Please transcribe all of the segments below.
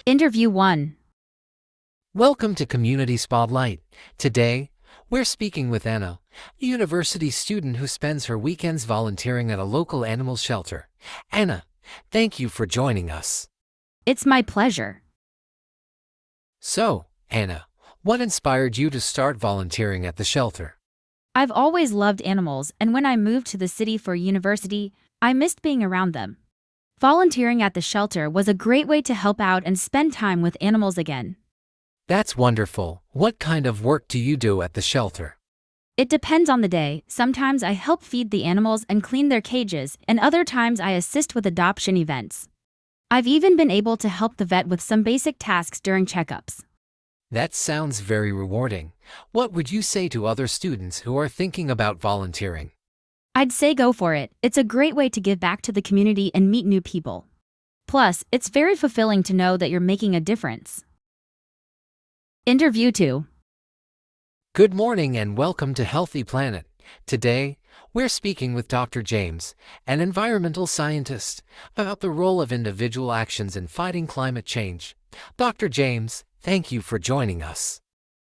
Interview 1. Welcome to Community Spotlight. Today, we're speaking with Anna, a university student who spends her weekends volunteering at a local animal shelter. Anna, thank you for joining us. It's my pleasure. So, Anna, what inspired you to start volunteering at the shelter? I've always loved animals, and when I moved to the city for university, I missed being around them. Volunteering at the shelter was a great way to help out and spend time with animals again. That's wonderful. What kind of work do you do at the shelter? It depends on the day. Sometimes I help feed the animals and clean their cages, and other times I assist with adoption events. I've even been able to help the vet with some basic tasks during checkups. That sounds very rewarding. What would you say to other students who are thinking about volunteering? I'd say go for it. It's a great way to give back to the community and meet new people. Plus, it's very fulfilling to know that you're making a difference. Interview 2. Good morning and welcome to Healthy Planet. Today, we're speaking with Dr. James, an environmental scientist, about the role of individual actions in fighting climate change. Dr. James, thank you for joining us.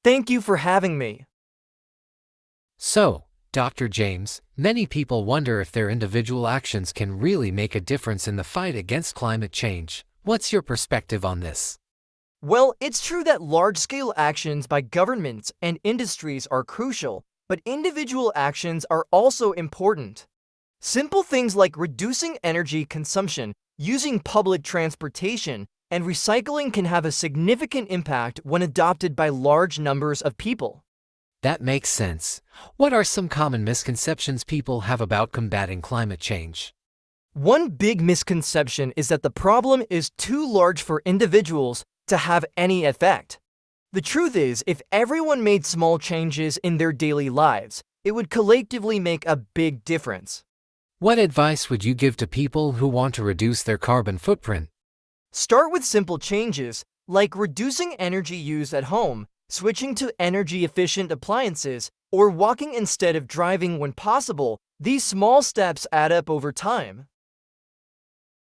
Thank you for having me. So, Dr. James, many people wonder if their individual actions can really make a difference in the fight against climate change. What's your perspective on this? Well, it's true that large-scale actions by governments and industries are crucial, but individual actions are also important. Simple things like reducing energy consumption, using public transportation, and recycling can have a significant impact when adopted by large numbers of people. That makes sense. What are some common misconceptions people have about combating climate change? One big misconception is that the problem is too large for individuals to have any effect. The truth is, if everyone made small changes in their daily lives, it would collectively make a big difference. What advice would you give to people who want to reduce their carbon footprint? Start with simple changes, like reducing energy use at home, switching to energy-efficient appliances, or walking instead of driving when possible. These small steps add up over time.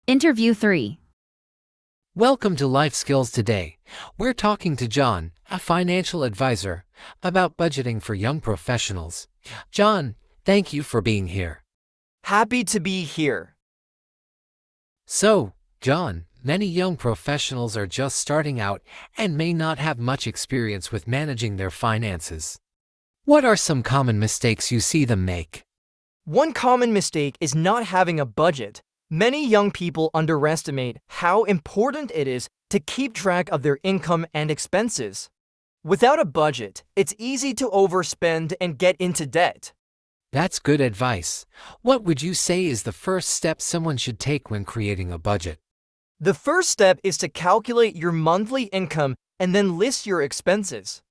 Interview 3. Welcome to Life Skills Today. We're talking to John, a financial advisor, about budgeting for young professionals. John, thank you for being here. Happy to be here. So, John, many young professionals are just starting out and may not have much experience with managing their finances. What are some common mistakes you see them make? One common mistake is not having a budget. Many young people underestimate how important it is to keep track of their income and expenses. Without a budget, it's easy to overspend and get into debt. That's good advice. What would you say is the first step someone should take when creating a budget? The first step is to calculate your monthly income and then list your expenses.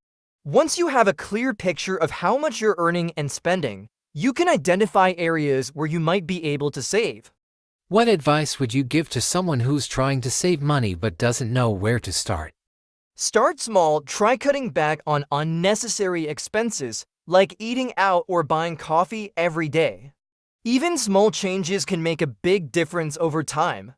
Once you have a clear picture of how much you're earning and spending, you can identify areas where you might be able to save. What advice would you give to someone who's trying to save money but doesn't know where to start? Start small. Try cutting back on unnecessary expenses, like eating out or buying coffee every day. Even small changes can make a big difference over time.